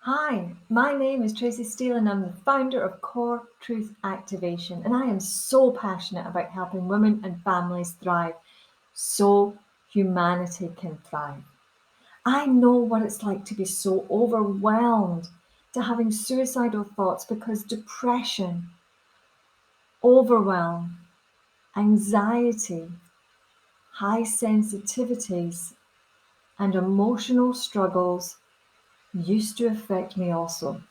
Hi, my name is Tracy Steele and I'm the founder of Core Truth Activation, and I am so passionate about helping women and families thrive so humanity can thrive. I know what it's like to be so overwhelmed, to having suicidal thoughts because depression, overwhelm, anxiety, high sensitivities, and emotional struggles used to affect me also.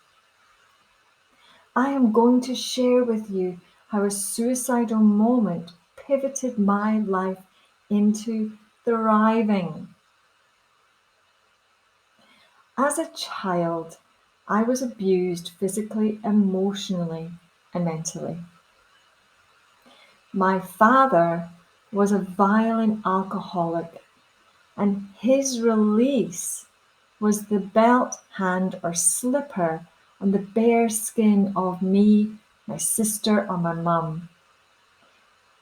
I am going to share with you how a suicidal moment pivoted my life into thriving. As a child, I was abused physically, emotionally, and mentally. My father was a violent alcoholic, and his release was the belt, hand, or slipper on the bare skin of me, my sister, or my mum.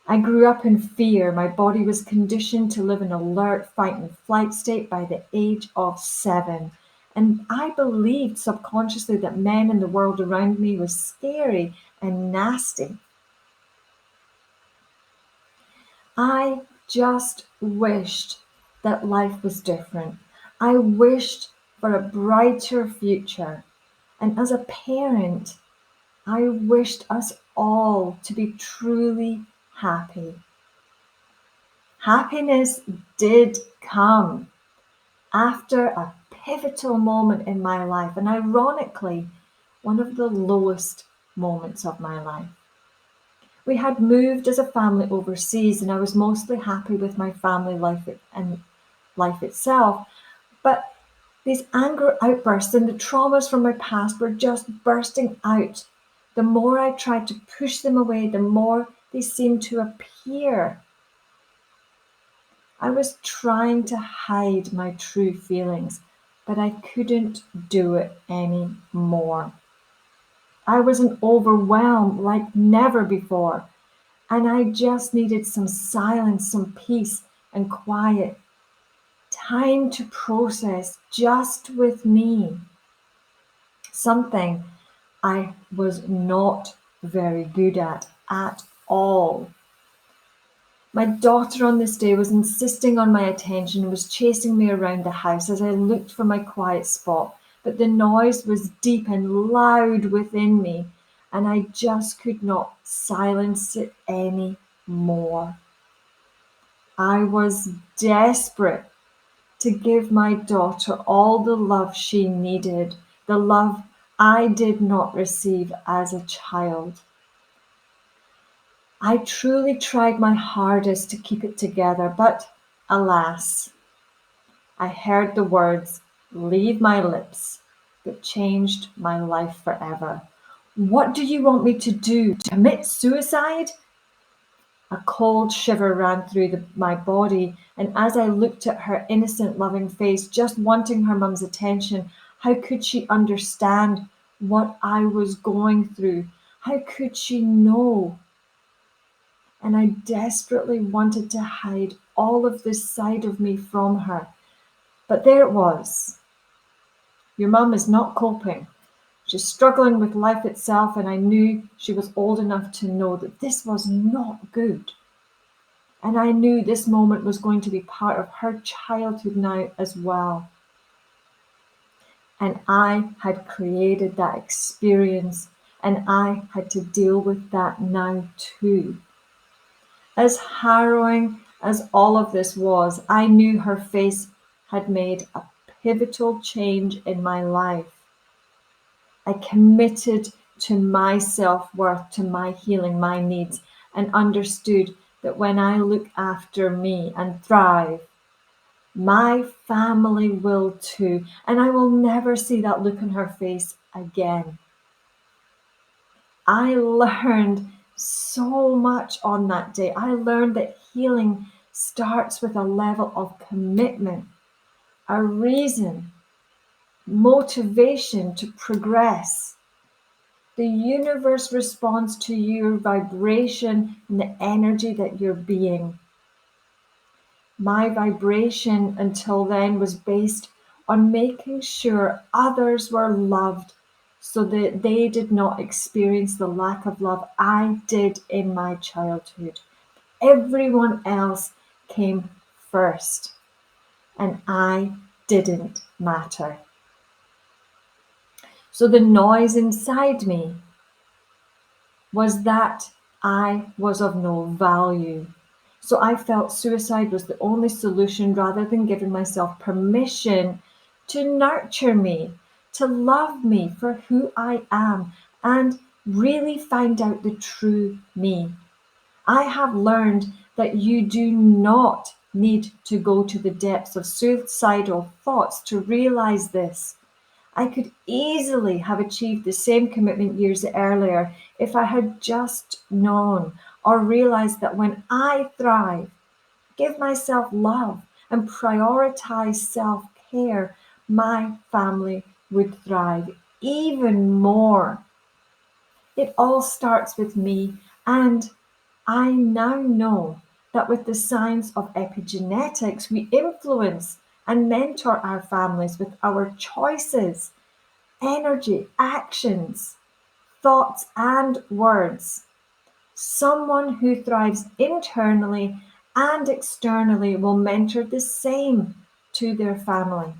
I grew up in fear. My body was conditioned to live in alert fight and flight state by the age of 7. And I believed subconsciously that men in the world around me was scary and nasty. I just wished that life was different. I wished for a brighter future. And as a parent, I wished us all to be truly happy. Happiness did come after a pivotal moment in my life, and ironically, one of the lowest moments of my life. We had moved as a family overseas, and I was mostly happy with my family life and life itself. But these anger outbursts and the traumas from my past were just bursting out. The more I tried to push them away, the more they seemed to appear. I was trying to hide my true feelings, but I couldn't do it anymore. I was an overwhelmed like never before, and I just needed some silence, some peace, and quiet. Time to process just with me. Something I was not very good at all. My daughter on this day was insisting on my attention and was chasing me around the house as I looked for my quiet spot. But the noise was deep and loud within me, and I just could not silence it any more. I was desperate to give my daughter all the love she needed, the love I did not receive as a child. I truly tried my hardest to keep it together, but alas, I heard the words leave my lips that changed my life forever. What do you want me to do? To commit suicide? A cold shiver ran through my body, and as I looked at her innocent, loving face, just wanting her mum's attention, how could she understand what I was going through? How could she know? And I desperately wanted to hide all of this side of me from her. But there it was. Your mum is not coping. She's struggling with life itself, and I knew she was old enough to know that this was not good. And I knew this moment was going to be part of her childhood now as well. And I had created that experience, and I had to deal with that now too. As harrowing as all of this was, I knew her face had made a pivotal change in my life. I committed to my self-worth, to my healing, my needs, and understood that when I look after me and thrive, my family will too, and I will never see that look on her face again. I learned so much on that day. I learned that healing starts with a level of commitment, a reason, motivation to progress. The universe responds to your vibration and the energy that you're being. My vibration until then was based on making sure others were loved so that they did not experience the lack of love I did in my childhood. Everyone else came first, and I didn't matter. So the noise inside me was that I was of no value. So I felt suicide was the only solution rather than giving myself permission to nurture me, to love me for who I am, and really find out the true me. I have learned that you do not need to go to the depths of suicidal thoughts to realize this. I could easily have achieved the same commitment years earlier if I had just known or realized that when I thrive, give myself love, and prioritize self care, my family would thrive even more. It all starts with me, and I now know that with the science of epigenetics, we influence and mentor our families with our choices, energy, actions, thoughts, and words. Someone who thrives internally and externally will mentor the same to their family.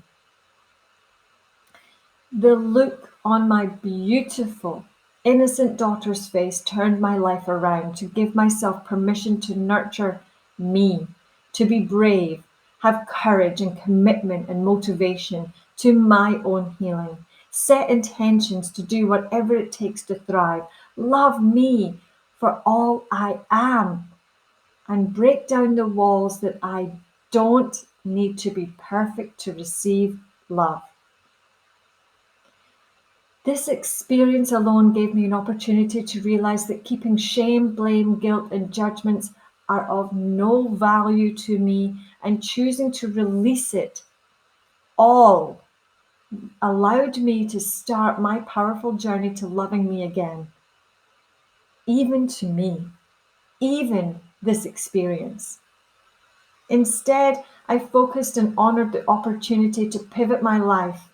The look on my beautiful, innocent daughter's face turned my life around to give myself permission to nurture me, to be brave, have courage and commitment and motivation to my own healing, set intentions to do whatever it takes to thrive, love me for all I am, and break down the walls that I don't need to be perfect to receive love. This experience alone gave me an opportunity to realize that keeping shame, blame, guilt, and judgments are of no value to me, and choosing to release it all allowed me to start my powerful journey to loving me again, even to me, even this experience. Instead, I focused and honored the opportunity to pivot my life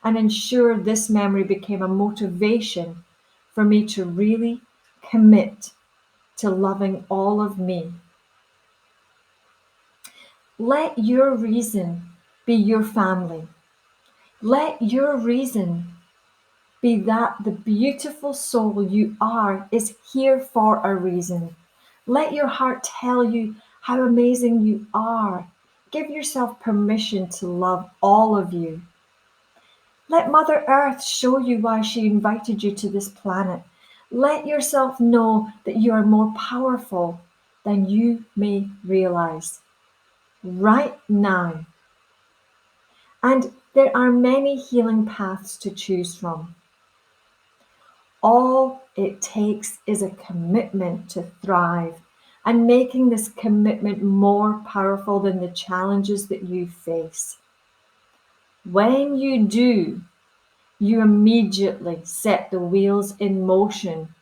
and ensure this memory became a motivation for me to really commit to loving all of me. Let your reason be your family. Let your reason be that the beautiful soul you are is here for a reason. Let your heart tell you how amazing you are. Give yourself permission to love all of you. Let Mother Earth show you why she invited you to this planet. Let yourself know that you are more powerful than you may realize right now. And there are many healing paths to choose from. All it takes is a commitment to thrive, and making this commitment more powerful than the challenges that you face. When you do, you immediately set the wheels in motion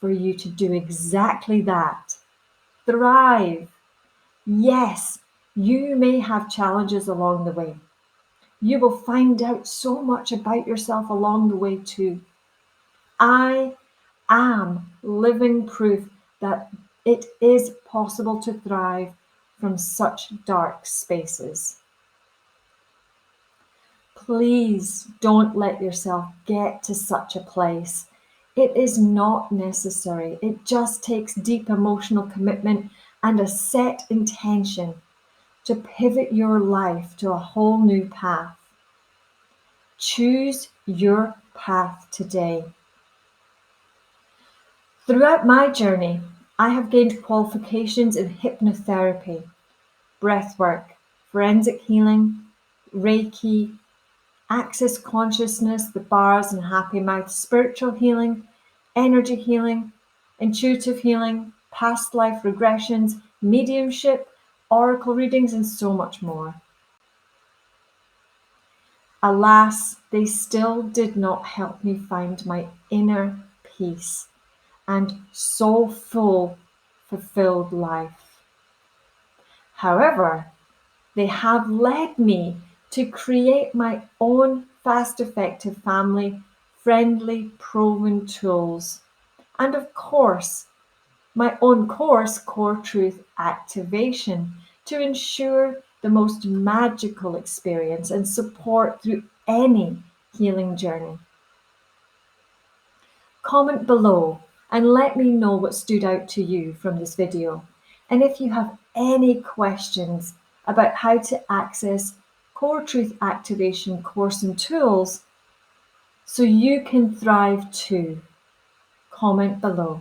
for you to do exactly that. Thrive. Yes, you may have challenges along the way. You will find out so much about yourself along the way too. I am living proof that it is possible to thrive from such dark spaces. Please don't let yourself get to such a place. It is not necessary. It just takes deep emotional commitment and a set intention to pivot your life to a whole new path. Choose your path today. Throughout my journey, I have gained qualifications in hypnotherapy, breathwork, forensic healing, Reiki, access consciousness, the bars and happy mouth, spiritual healing, energy healing, intuitive healing, past life regressions, mediumship, oracle readings, and so much more. Alas, they still did not help me find my inner peace and soulful, fulfilled life. However, they have led me to create my own fast, effective, family friendly, proven tools. And of course, my own course, Core Truth Activation, to ensure the most magical experience and support through any healing journey. Comment below and let me know what stood out to you from this video. And if you have any questions about how to access Core Truth Activation course and tools so you can thrive too, comment below.